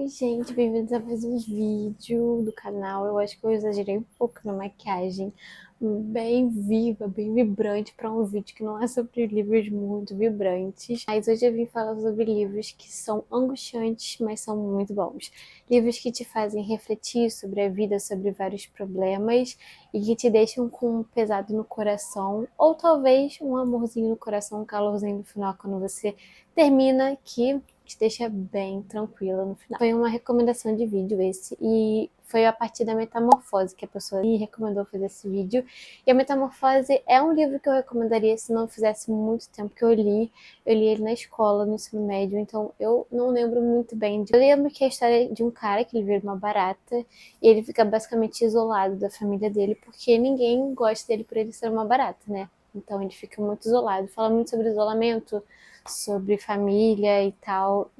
Oi, gente, bem-vindos a mais um vídeo do canal. Eu acho que eu exagerei um pouco na maquiagem, bem viva, bem vibrante para um vídeo que não é sobre livros muito vibrantes. Mas hoje eu vim falar sobre livros que são angustiantes, mas são muito bons. Livros que te fazem refletir sobre a vida, sobre vários problemas e que te deixam com um pesado no coração, ou talvez um amorzinho no coração, um calorzinho no final quando você termina, que te deixa bem tranquila no final. Foi uma recomendação de vídeo esse, e foi a partir da Metamorfose que a pessoa me recomendou fazer esse vídeo. E a Metamorfose é um livro que eu recomendaria se não fizesse muito tempo que eu li. Eu li ele na escola, no ensino médio, então eu não lembro muito bem. Eu lembro que é a história de um cara que ele vira uma barata e ele fica basicamente isolado da família dele, porque ninguém gosta dele por ele ser uma barata, né? Então ele fica muito isolado. Fala muito sobre isolamento, sobre família e tal,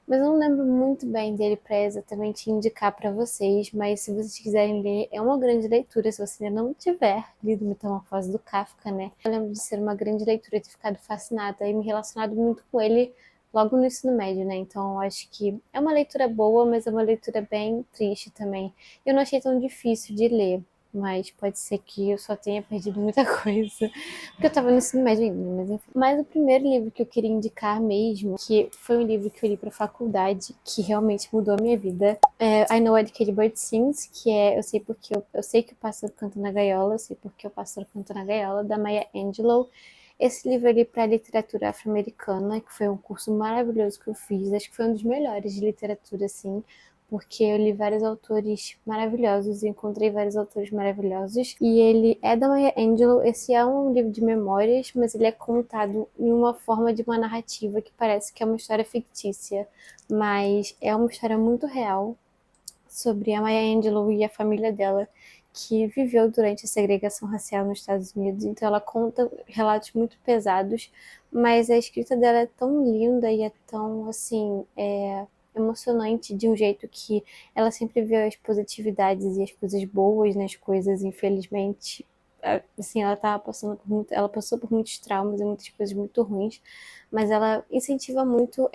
mas eu não lembro muito bem dele para exatamente indicar para vocês, mas se vocês quiserem ler, é uma grande leitura, se você ainda não tiver lido Metamorfose do Kafka, né? Eu lembro de ser uma grande leitura, ter ficado fascinada e me relacionado muito com ele logo no ensino médio, né? Então eu acho que é uma leitura boa, mas é uma leitura bem triste também. Eu não achei tão difícil de ler, mas pode ser que eu só tenha perdido muita coisa, porque eu tava no ensino médio ainda, mas enfim. Mas o primeiro livro que eu queria indicar mesmo, que foi um livro que eu li pra faculdade, que realmente mudou a minha vida, é I Know Why the Caged Bird Sings, que é Eu Sei que o Pássaro Canta na Gaiola, Eu Sei Porque o Pássaro Canta na Gaiola, da Maya Angelou. Esse livro eu li para literatura afro-americana, que foi um curso maravilhoso que eu fiz, acho que foi um dos melhores de literatura, assim, porque eu li vários autores maravilhosos e encontrei vários autores maravilhosos. E ele é da Maya Angelou. Esse é um livro de memórias, mas ele é contado em uma forma de uma narrativa que parece que é uma história fictícia, mas é uma história muito real sobre a Maya Angelou e a família dela, que viveu durante a segregação racial nos Estados Unidos. Então ela conta relatos muito pesados, mas a escrita dela é tão linda e é tão, assim, emocionante, de um jeito que ela sempre vê as positividades e as coisas boas nas coisas. Infelizmente, assim, ela passou por muitos traumas e muitas coisas muito ruins, mas ela incentiva muito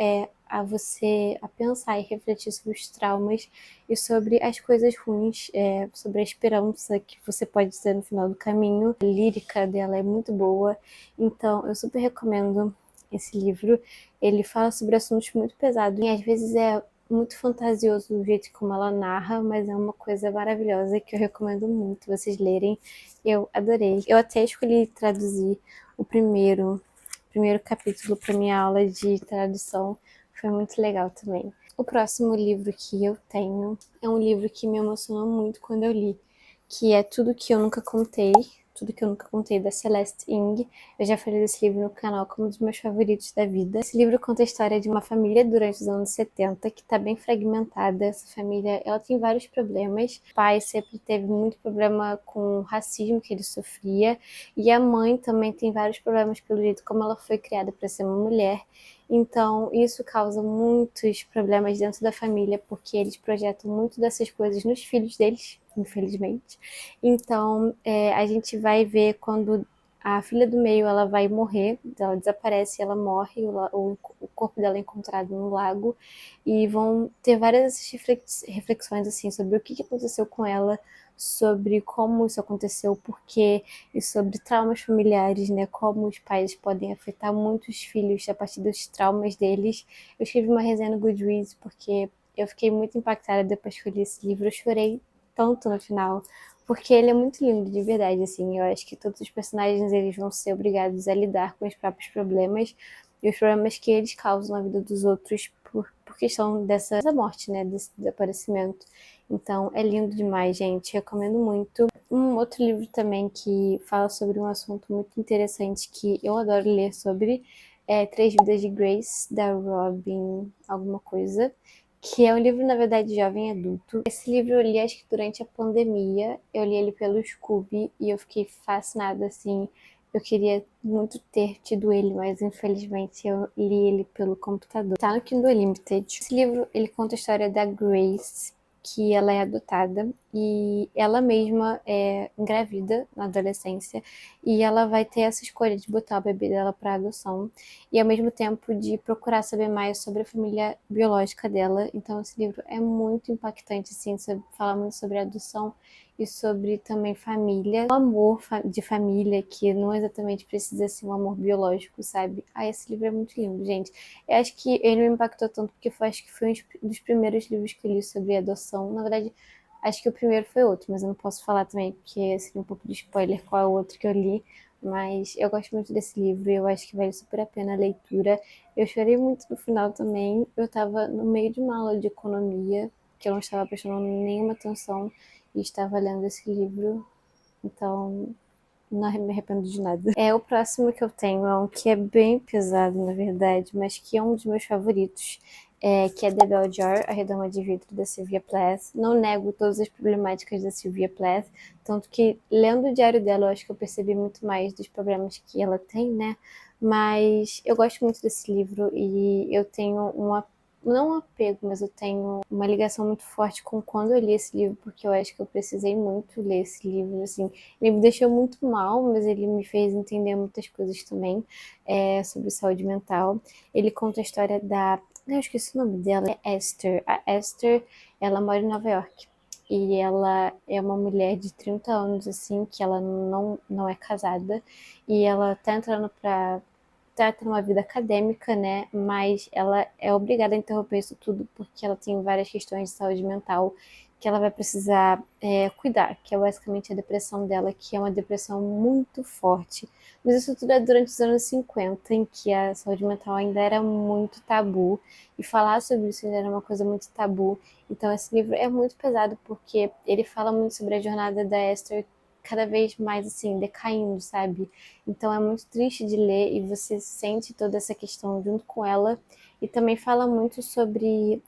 a você a pensar e refletir sobre os traumas e sobre as coisas ruins, sobre a esperança que você pode ter no final do caminho. A lírica dela é muito boa, então eu super recomendo esse livro. Ele fala sobre assuntos muito pesados e às vezes é muito fantasioso do jeito como ela narra, mas é uma coisa maravilhosa que eu recomendo muito vocês lerem. Eu adorei. Eu até escolhi traduzir o primeiro capítulo para minha aula de tradução. Foi muito legal também. O próximo livro que eu tenho é um livro que me emocionou muito quando eu li, que é Tudo que eu nunca contei, da Celeste Ng. Eu já falei desse livro no canal como um dos meus favoritos da vida. Esse livro conta a história de uma família durante os anos 70 que está bem fragmentada. Essa família, ela tem vários problemas. O pai sempre teve muito problema com o racismo que ele sofria, e a mãe também tem vários problemas pelo jeito como ela foi criada para ser uma mulher. Então, isso causa muitos problemas dentro da família, porque eles projetam muito dessas coisas nos filhos deles, infelizmente. Então, a gente vai ver quando a filha do meio ela vai morrer, ela desaparece, ela morre, o corpo dela é encontrado no lago, e vão ter várias reflexões assim sobre o que aconteceu com ela, sobre como isso aconteceu, por quê, e sobre traumas familiares, né? Como os pais podem afetar muitos filhos a partir dos traumas deles. Eu escrevi uma resenha no Goodreads porque eu fiquei muito impactada depois que eu li esse livro. Eu chorei tanto no final, porque ele é muito lindo, de verdade, assim. Eu acho que todos os personagens eles vão ser obrigados a lidar com os próprios problemas e os problemas que eles causam na vida dos outros por questão dessa morte, né? Desse desaparecimento. Então, é lindo demais, gente. Recomendo muito. Um outro livro também que fala sobre um assunto muito interessante que eu adoro ler sobre é Três Vidas de Grace, da Robin alguma coisa, que é um livro, na verdade, jovem adulto. Esse livro eu li, acho que durante a pandemia. Eu li ele pelo Scooby e eu fiquei fascinada, assim. Eu queria muito ter tido ele, mas infelizmente eu li ele pelo computador. Tá no Kindle Unlimited. Esse livro, ele conta a história da Grace, que ela é adotada e ela mesma é engravida na adolescência e ela vai ter essa escolha de botar o bebê dela para adoção e ao mesmo tempo de procurar saber mais sobre a família biológica dela. Então esse livro é muito impactante, assim, fala muito sobre adoção e sobre também família, o amor de família, que não exatamente precisa ser um amor biológico, sabe? Ah, esse livro é muito lindo, gente. Eu acho que ele me impactou tanto porque acho que foi um dos primeiros livros que eu li sobre adoção. Na verdade, acho que o primeiro foi outro, mas eu não posso falar também porque seria um pouco de spoiler qual é o outro que eu li. Mas eu gosto muito desse livro e eu acho que vale super a pena a leitura. Eu chorei muito no final também. Eu tava no meio de uma aula de economia, que eu não estava prestando nenhuma atenção e estava lendo esse livro, então não me arrependo de nada. O próximo que eu tenho é um que é bem pesado, na verdade, mas que é um dos meus favoritos, que é The Bell Jar, A Redoma de Vidro, da Sylvia Plath. Não nego todas as problemáticas da Sylvia Plath, tanto que lendo o diário dela eu acho que eu percebi muito mais dos problemas que ela tem, né? Mas eu gosto muito desse livro e eu tenho não um apego, mas eu tenho uma ligação muito forte com quando eu li esse livro, porque eu acho que eu precisei muito ler esse livro, assim. Ele me deixou muito mal, mas ele me fez entender muitas coisas também, sobre saúde mental. Ele conta a história eu esqueci o nome dela, é Esther. A Esther, ela mora em Nova York. E ela é uma mulher de 30 anos, assim, que ela não é casada. E ela tá tendo uma vida acadêmica, né? Mas ela é obrigada a interromper isso tudo porque ela tem várias questões de saúde mental que ela vai precisar cuidar, que é basicamente a depressão dela, que é uma depressão muito forte. Mas isso tudo é durante os anos 50, em que a saúde mental ainda era muito tabu, e falar sobre isso ainda era uma coisa muito tabu. Então esse livro é muito pesado porque ele fala muito sobre a jornada da Esther cada vez mais assim, decaindo, sabe? Então é muito triste de ler e você sente toda essa questão junto com ela. E também fala muito sobre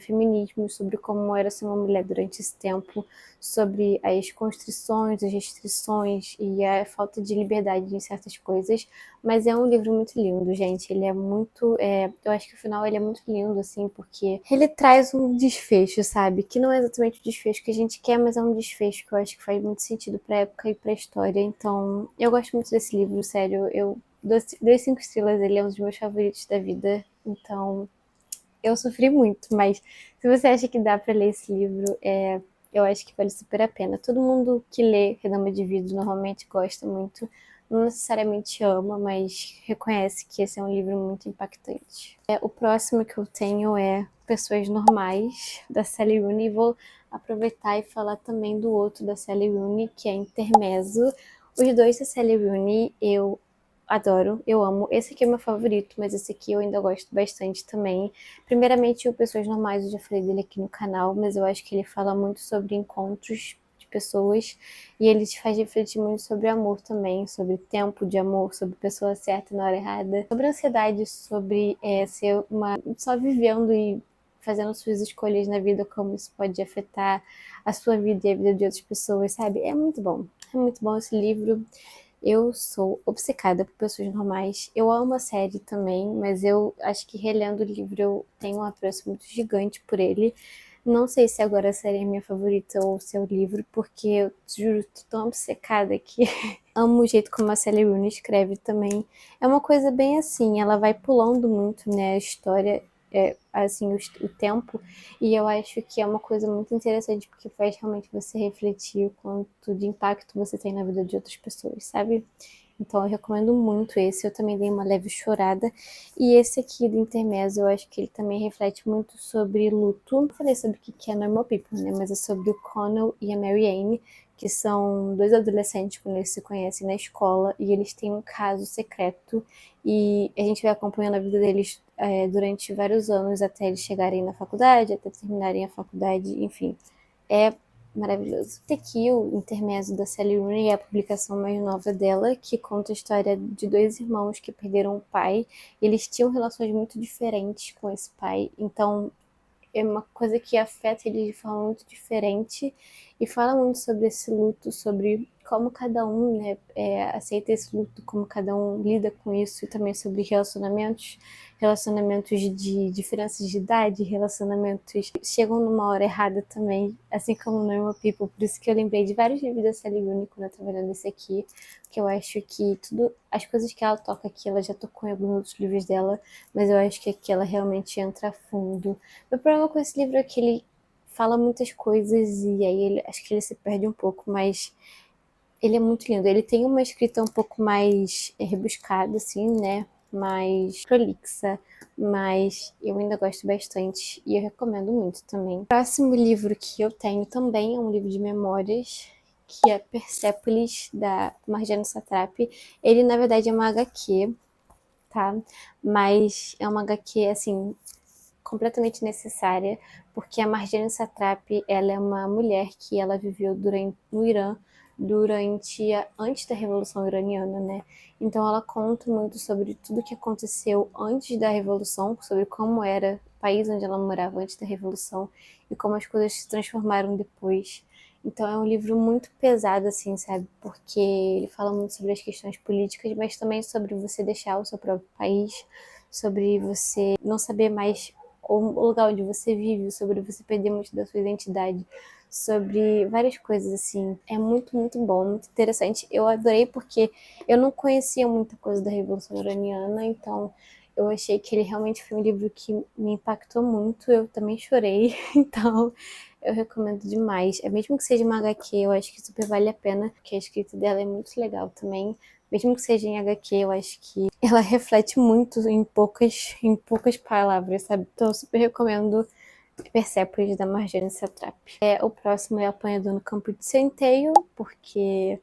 feminismo, sobre como era ser uma mulher durante esse tempo, sobre as constrições, as restrições e a falta de liberdade em certas coisas. Mas é um livro muito lindo, gente. Ele é muito. Eu acho que o final ele é muito lindo, assim, porque ele traz um desfecho, sabe? Que não é exatamente o desfecho que a gente quer, mas é um desfecho que eu acho que faz muito sentido pra época e pra história. Então, eu gosto muito desse livro, sério. Eu dei 5 estrelas, ele é um dos meus favoritos da vida. Então, eu sofri muito, mas se você acha que dá pra ler esse livro, eu acho que vale super a pena. Todo mundo que lê Redoma de Vidro normalmente gosta muito, não necessariamente ama, mas reconhece que esse é um livro muito impactante. O próximo que eu tenho é Pessoas Normais, da Sally Rooney. Vou aproveitar e falar também do outro da Sally Rooney, que é Intermezzo. Os dois da Sally Rooney eu adoro, eu amo. Esse aqui é meu favorito, mas esse aqui eu ainda gosto bastante também. Primeiramente, o Pessoas Normais, eu já falei dele aqui no canal, mas eu acho que ele fala muito sobre encontros de pessoas e ele te faz refletir muito sobre amor também, sobre tempo de amor, sobre pessoa certa na hora errada, sobre ansiedade, sobre ser uma só vivendo e fazendo suas escolhas na vida, como isso pode afetar a sua vida e a vida de outras pessoas, sabe? É muito bom esse livro. Eu sou obcecada por pessoas normais. Eu amo a série também, mas eu acho que relendo o livro eu tenho um apreço muito gigante por ele. Não sei se agora a série é minha favorita ou se é o livro, porque eu juro, tô tão obcecada que amo o jeito como a Sally Rooney escreve também. É uma coisa bem assim, ela vai pulando muito, né, a história, assim, o tempo, e eu acho que é uma coisa muito interessante, porque faz realmente você refletir o quanto de impacto você tem na vida de outras pessoas, sabe? Então eu recomendo muito esse, eu também dei uma leve chorada. E esse aqui do Intermezzo, eu acho que ele também reflete muito sobre luto. Eu falei sobre o que é Normal People, né? Mas é sobre o Connell e a Marianne, que são dois adolescentes quando eles se conhecem na escola e eles têm um caso secreto e a gente vai acompanhando a vida deles durante vários anos até eles chegarem na faculdade, até terminarem a faculdade, enfim. É maravilhoso. Esse aqui, o Intermezzo da Sally Rooney, é a publicação mais nova dela, que conta a história de dois irmãos que perderam o pai. Eles tinham relações muito diferentes com esse pai, então é uma coisa que afeta eles de forma muito diferente e fala muito sobre esse luto, sobre como cada um, né, aceita esse luto, como cada um lida com isso e também sobre relacionamentos relacionamentos de diferenças de idade, relacionamentos que chegam numa hora errada também, assim como Normal People. Por isso que eu lembrei de vários livros da Sally Rooney quando eu tava lendo esse aqui, que eu acho que tudo, as coisas que ela toca aqui, ela já tocou em alguns outros livros dela, mas eu acho que aqui ela realmente entra a fundo. Meu problema com esse livro é que ele fala muitas coisas e aí acho que ele se perde um pouco, mas ele é muito lindo. Ele tem uma escrita um pouco mais rebuscada, assim, né? Mais prolixa, mas eu ainda gosto bastante e eu recomendo muito também. O próximo livro que eu tenho também é um livro de memórias, que é Persepolis, da Marjane Satrapi. Ele, na verdade, é uma HQ, tá? Mas é uma HQ, assim, completamente necessária, porque a Marjane Satrapi, ela é uma mulher que ela viveu no Irã antes da Revolução Iraniana, né? Então ela conta muito sobre tudo que aconteceu antes da Revolução, sobre como era o país onde ela morava antes da Revolução e como as coisas se transformaram depois. Então é um livro muito pesado, assim, sabe? Porque ele fala muito sobre as questões políticas, mas também sobre você deixar o seu próprio país, sobre você não saber mais o lugar onde você vive, sobre você perder muito da sua identidade, sobre várias coisas assim. É muito, muito bom, muito interessante. Eu adorei porque eu não conhecia muita coisa da Revolução Iraniana, então eu achei que ele realmente foi um livro que me impactou muito. Eu também chorei, então eu recomendo demais. É mesmo que seja uma HQ, eu acho que super vale a pena, porque a escrita dela é muito legal também. Mesmo que seja em HQ, eu acho que ela reflete muito em poucas palavras, sabe? Então eu super recomendo Persepolis, da Marjane Satrapi. O próximo é Apanhador no Campo de Centeio, porque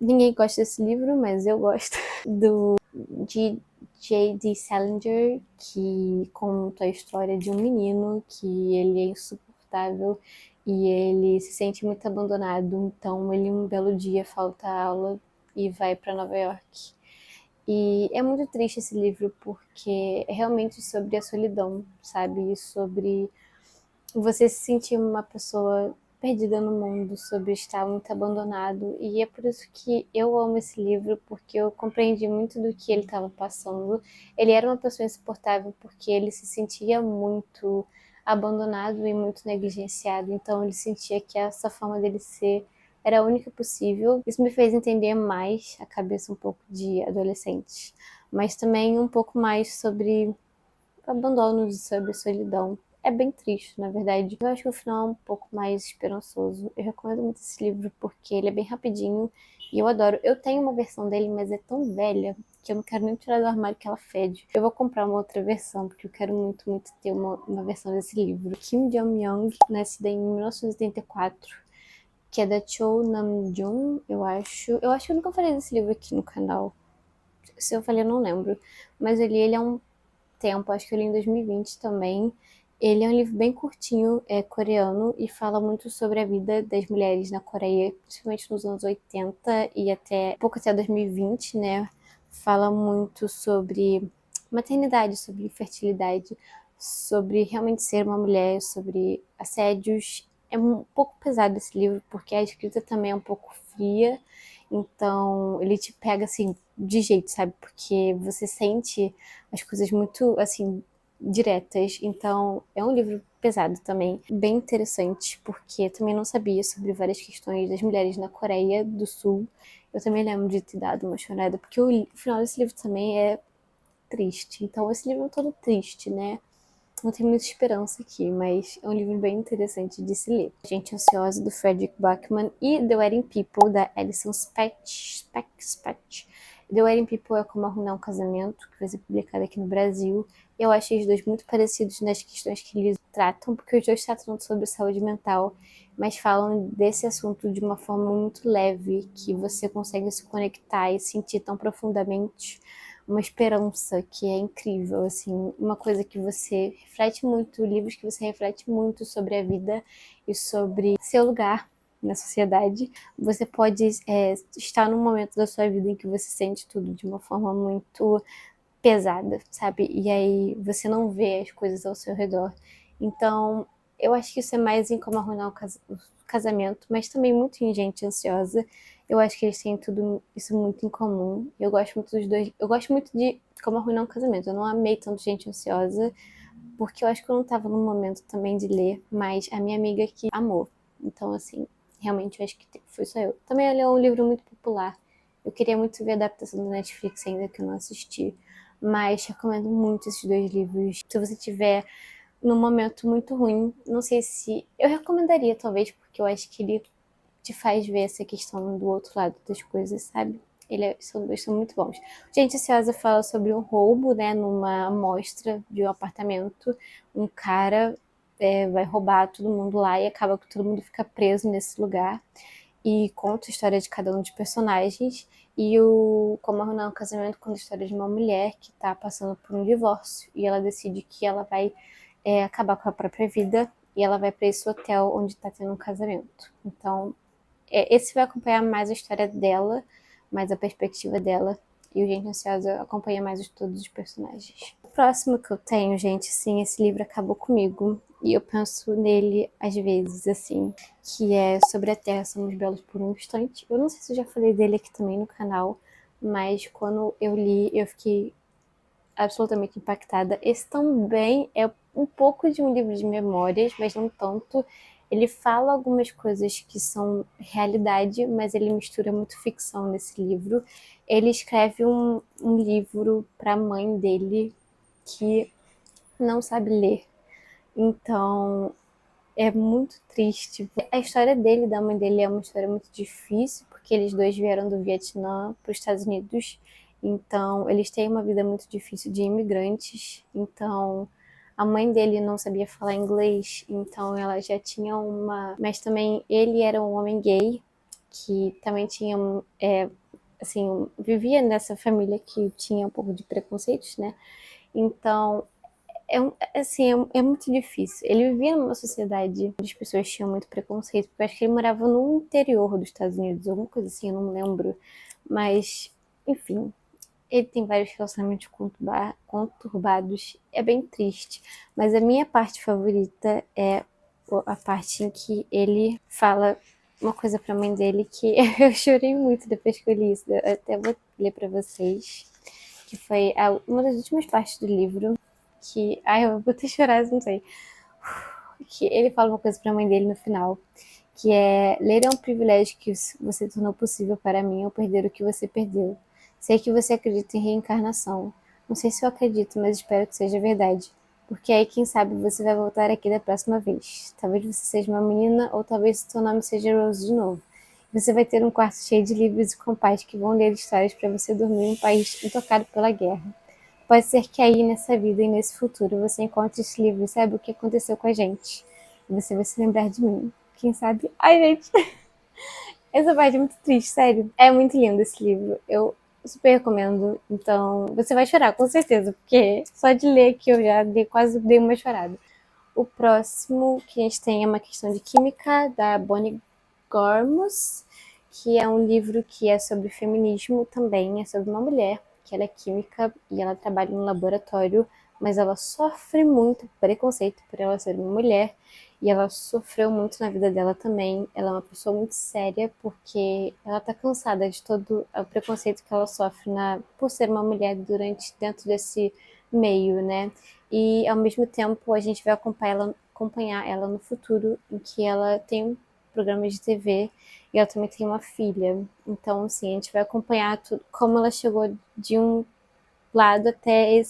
ninguém gosta desse livro, mas eu gosto. De J.D. Salinger, que conta a história de um menino que ele é insuportável e ele se sente muito abandonado. Então ele um belo dia falta a aula e vai para Nova York. E é muito triste esse livro porque é realmente sobre a solidão, sabe? E sobre você se sentir uma pessoa perdida no mundo, sobre estar muito abandonado. E é por isso que eu amo esse livro, porque eu compreendi muito do que ele estava passando. Ele era uma pessoa insuportável porque ele se sentia muito abandonado e muito negligenciado, então ele sentia que essa forma dele ser era a única possível. Isso me fez entender mais a cabeça um pouco de adolescentes, mas também um pouco mais sobre abandono, sobre solidão. É bem triste, na verdade. Eu acho que o final é um pouco mais esperançoso. Eu recomendo muito esse livro porque ele é bem rapidinho e eu adoro. Eu tenho uma versão dele, mas é tão velha que eu não quero nem tirar do armário que ela fede. Eu vou comprar uma outra versão, porque eu quero muito, muito ter uma versão desse livro. Kim Jong-young, nascida em 1984, que é da Cho Nam-joon, eu acho. Eu acho que eu nunca falei desse livro aqui no canal. Se eu falei, eu não lembro. Mas ele é um tempo, acho que eu li em 2020 também. Ele é um livro bem curtinho, é coreano, e fala muito sobre a vida das mulheres na Coreia, principalmente nos anos 80 e até pouco até 2020, né? Fala muito sobre maternidade, sobre infertilidade, sobre realmente ser uma mulher, sobre assédios. É um pouco pesado esse livro, porque a escrita também é um pouco fria, então ele te pega assim de jeito, sabe? Porque você sente as coisas muito assim diretas. Então é um livro pesado também, bem interessante, porque também não sabia sobre várias questões das mulheres na Coreia do Sul. Eu também lembro de ter dado uma chorada, porque o final desse livro também é triste. Então esse livro é todo triste, né? Não tem muita esperança aqui, mas é um livro bem interessante de se ler. Gente Ansiosa, do Frederick Backman, e The Wedding People, da Alison Spetch. The Wedding People é Como Arruinar um Casamento, que vai ser publicado aqui no Brasil. Eu achei os dois muito parecidos nas questões que eles tratam, porque os dois tratam sobre saúde mental, mas falam desse assunto de uma forma muito leve, que você consegue se conectar e sentir tão profundamente uma esperança que é incrível, assim, uma coisa que você reflete muito, livros que você reflete muito sobre a vida e sobre seu lugar na sociedade. Você pode estar num momento da sua vida em que você sente tudo de uma forma muito pesada, sabe? E aí você não vê as coisas ao seu redor. Então, eu acho que isso é mais em Como Arruinar casamento, mas também muito em Gente Ansiosa. Eu acho que eles têm tudo isso muito em comum. Eu gosto muito dos dois. Eu gosto muito de Como Arruinar um Casamento. Eu não amei tanto Gente Ansiosa, porque eu acho que eu não tava no momento também de ler, mas a minha amiga que amou. Então, assim, realmente eu acho que foi só eu. Também ele é um livro muito popular. Eu queria muito ver a adaptação do Netflix ainda, que eu não assisti. Mas recomendo muito esses dois livros. Se você tiver num momento muito ruim, não sei se. Eu recomendaria, talvez, porque eu acho que ele te faz ver essa questão do outro lado das coisas, sabe? São muito bons. Gente Ansiosa fala sobre um roubo, né, numa amostra de um apartamento. Um cara vai roubar todo mundo lá e acaba que todo mundo fica preso nesse lugar. E conta a história de cada um dos personagens. E o Como Arruinar um Casamento conta a história de uma mulher que tá passando por um divórcio. E ela decide que ela vai acabar com a própria vida. E ela vai para esse hotel onde tá tendo um casamento. Então, esse vai acompanhar mais a história dela, mais a perspectiva dela. E o Gente Ansiosa acompanha mais todos os personagens. O próximo que eu tenho, gente, sim, esse livro acabou comigo. E eu penso nele às vezes, assim, que é Sobre a Terra Somos Belos por um Instante. Eu não sei se eu já falei dele aqui também no canal, mas quando eu li, eu fiquei absolutamente impactada. Esse também é um pouco de um livro de memórias, mas não tanto. Ele fala algumas coisas que são realidade, mas ele mistura muito ficção nesse livro. Ele escreve um livro para a mãe dele que não sabe ler. Então, é muito triste. A história dele e da mãe dele é uma história muito difícil, porque eles dois vieram do Vietnã para os Estados Unidos. Então, eles têm uma vida muito difícil de imigrantes. Então, a mãe dele não sabia falar inglês, então ela já tinha uma. Mas também ele era um homem gay, que também tinha. Assim, vivia nessa família que tinha um pouco de preconceitos, né? Então, assim, é muito difícil. Ele vivia numa sociedade onde as pessoas tinham muito preconceito, porque eu acho que ele morava no interior dos Estados Unidos, alguma coisa assim, eu não lembro. Mas, enfim, ele tem vários relacionamentos conturbados, é bem triste. Mas a minha parte favorita é a parte em que ele fala uma coisa pra mãe dele que eu chorei muito depois que eu li isso. Eu até vou ler pra vocês, que foi uma das últimas partes do livro, que... Ai, eu vou ter chorado, não sei. Que ele fala uma coisa pra mãe dele no final, que é: ler é um privilégio que você tornou possível para mim ao perder o que você perdeu. Sei que você acredita em reencarnação. Não sei se eu acredito, mas espero que seja verdade. Porque aí, quem sabe, você vai voltar aqui da próxima vez. Talvez você seja uma menina, ou talvez seu nome seja Rose de novo. Você vai ter um quarto cheio de livros e compás que vão ler histórias para você dormir em um país intocado pela guerra. Pode ser que aí, nessa vida e nesse futuro, você encontre esse livro e saiba o que aconteceu com a gente. E você vai se lembrar de mim. Quem sabe? Ai, gente, essa parte é muito triste, sério. É muito lindo esse livro. Eu super recomendo. Então, você vai chorar, com certeza, porque só de ler aqui eu já quase dei uma chorada. O próximo que a gente tem é Uma Questão de Química, da Bonnie Gormus, que é um livro que é sobre feminismo também, é sobre uma mulher que ela é química e ela trabalha no laboratório, mas ela sofre muito preconceito por ela ser uma mulher e ela sofreu muito na vida dela também. Ela é uma pessoa muito séria porque ela tá cansada de todo o preconceito que ela sofre por ser uma mulher dentro desse meio, né? E ao mesmo tempo a gente vai acompanhar ela no futuro, em que ela tem um programa de TV e ela também tem uma filha. Então, assim, a gente vai acompanhar tudo, como ela chegou de um lado até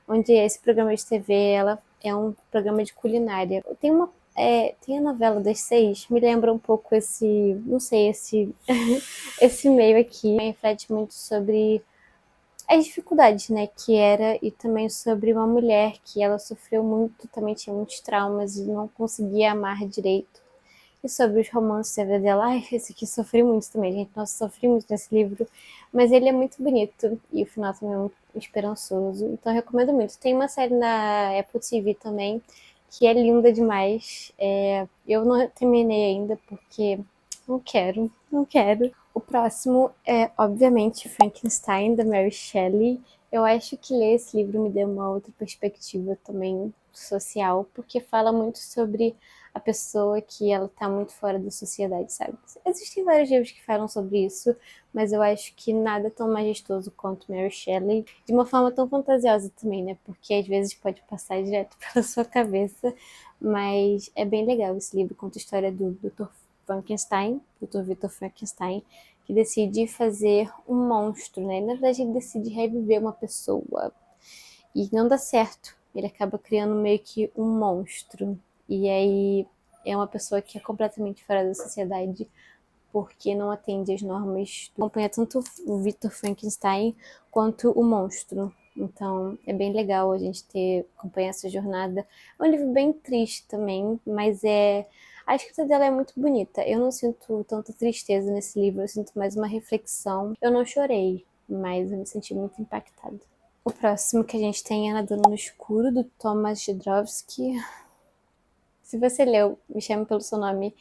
onde esse programa de TV ela é um programa de culinária. Tem a novela das 6, me lembra um pouco não sei, esse meio aqui. Reflete muito sobre as dificuldades, né, que era, e também sobre uma mulher que ela sofreu muito, também tinha muitos traumas e não conseguia amar direito. E sobre os romances da vida dela, ai, esse aqui sofri muito também, gente, nossa, sofri muito nesse livro, mas ele é muito bonito e o final também é muito esperançoso, então eu recomendo muito. Tem uma série na Apple TV também, que é linda demais, eu não terminei ainda porque não quero. O próximo é, obviamente, Frankenstein, da Mary Shelley. Eu acho que ler esse livro me deu uma outra perspectiva também social, porque fala muito sobre a pessoa que ela tá muito fora da sociedade, sabe? Existem vários livros que falam sobre isso, mas eu acho que nada tão majestoso quanto Mary Shelley, de uma forma tão fantasiosa também, né? Porque às vezes pode passar direto pela sua cabeça, mas é bem legal esse livro, conta a história do Dr. Frankenstein, Dr. Victor Frankenstein, que decide fazer um monstro, né? Na verdade, ele decide reviver uma pessoa e não dá certo. Ele acaba criando meio que um monstro. E aí é uma pessoa que é completamente fora da sociedade porque não atende às normas. Acompanha tanto o Victor Frankenstein quanto o monstro. Então é bem legal a gente acompanhar essa jornada. É um livro bem triste também, mas a escrita dela é muito bonita. Eu não sinto tanta tristeza nesse livro, eu sinto mais uma reflexão. Eu não chorei, mas eu me senti muito impactada. O próximo que a gente tem é Nadando no Escuro, do Thomas Jodorowsky. Se você leu Me Chame Pelo Seu Nome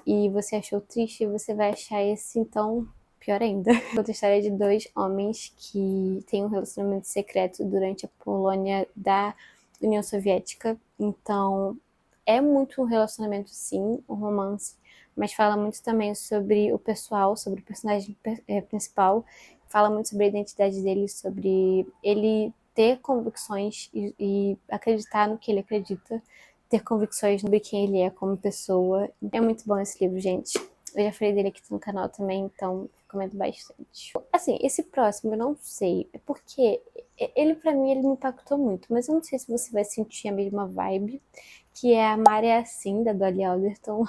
e você achou triste, você vai achar esse, então, pior ainda. Conta a história de dois homens que têm um relacionamento secreto durante a Polônia da União Soviética. Então, é muito um relacionamento, sim, um romance, mas fala muito também sobre o pessoal, sobre o personagem principal. Fala muito sobre a identidade dele, sobre ele ter convicções e acreditar no que ele acredita, ter convicções sobre quem ele é como pessoa. É muito bom esse livro, gente. Eu já falei dele aqui no canal também, então recomendo bastante. Assim, esse próximo eu não sei, é porque ele pra mim ele me impactou muito, mas eu não sei se você vai sentir a mesma vibe, que é Amar é Assim, da Dolly Alderton.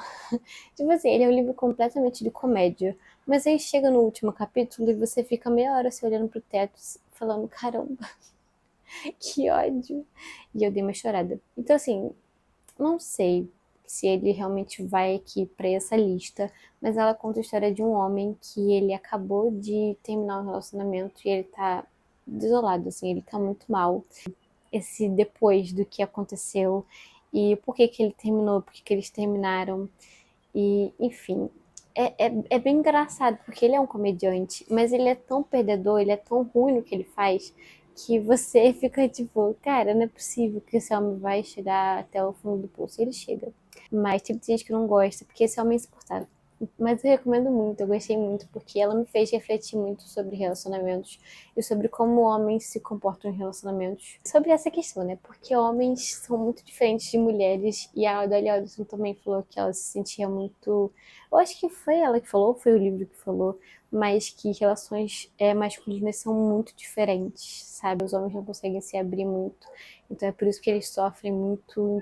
Tipo assim, ele é um livro completamente de comédia, mas aí chega no último capítulo e você fica meia hora se olhando pro teto, falando, caramba, que ódio. E eu dei uma chorada. Então assim, não sei se ele realmente vai aqui para essa lista, mas ela conta a história de um homem que ele acabou de terminar um relacionamento e ele tá desolado, assim, ele tá muito mal. Esse depois do que aconteceu e por que que ele terminou, por que que eles terminaram e, enfim. É bem engraçado, porque ele é um comediante, mas ele é tão perdedor, ele é tão ruim no que ele faz, que você fica tipo, cara, não é possível que esse homem vai chegar até o fundo do poço. E ele chega. Mas tipo, tem gente que não gosta, porque esse homem é insuportável. Mas eu recomendo muito, eu gostei muito, porque ela me fez refletir muito sobre relacionamentos e sobre como homens se comportam em relacionamentos. Sobre essa questão, né? Porque homens são muito diferentes de mulheres, e a Dolly Alderton também falou que ela se sentia muito. Eu acho que foi ela que falou, foi o livro que falou, mas que relações masculinas são muito diferentes, sabe? Os homens não conseguem se abrir muito. Então é por isso que eles sofrem muito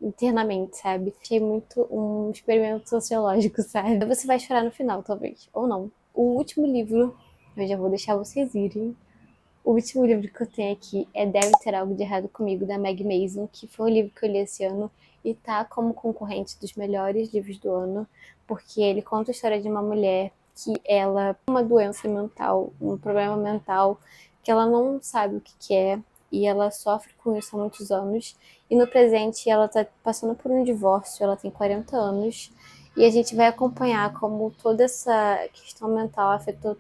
internamente, sabe? Achei muito um experimento sociológico, sabe? Você vai chorar no final, talvez, ou não. O último livro, eu já vou deixar vocês irem. O último livro que eu tenho aqui é Deve Ter Algo de Errado Comigo, da Meg Mason, que foi um livro que eu li esse ano e tá como concorrente dos melhores livros do ano, porque ele conta a história de uma mulher que ela tem uma doença mental, um problema mental, que ela não sabe o que é, e ela sofre com isso há muitos anos. E no presente ela tá passando por um divórcio, ela tem 40 anos, e a gente vai acompanhar como toda essa questão mental afetou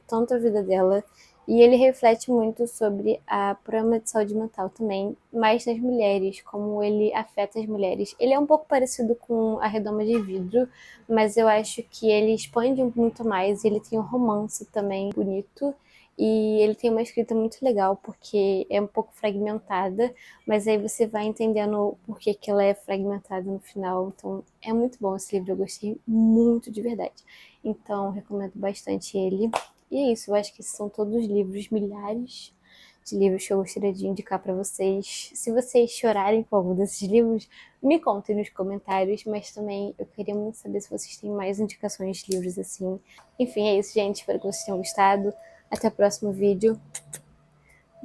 tanto a vida dela. E ele reflete muito sobre a problema de saúde mental também, mas nas mulheres, como ele afeta as mulheres. Ele é um pouco parecido com A Redoma de Vidro, mas eu acho que ele expande muito mais. Ele tem um romance também bonito e ele tem uma escrita muito legal, porque é um pouco fragmentada, mas aí você vai entendendo por que que ela é fragmentada no final. Então é muito bom esse livro, eu gostei muito de verdade. Então recomendo bastante ele. E é isso, eu acho que esses são todos os livros, milhares de livros que eu gostaria de indicar para vocês. Se vocês chorarem com algum desses livros, me contem nos comentários, mas também eu queria muito saber se vocês têm mais indicações de livros assim. Enfim, é isso, gente. Espero que vocês tenham gostado. Até o próximo vídeo.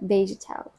Beijo, tchau.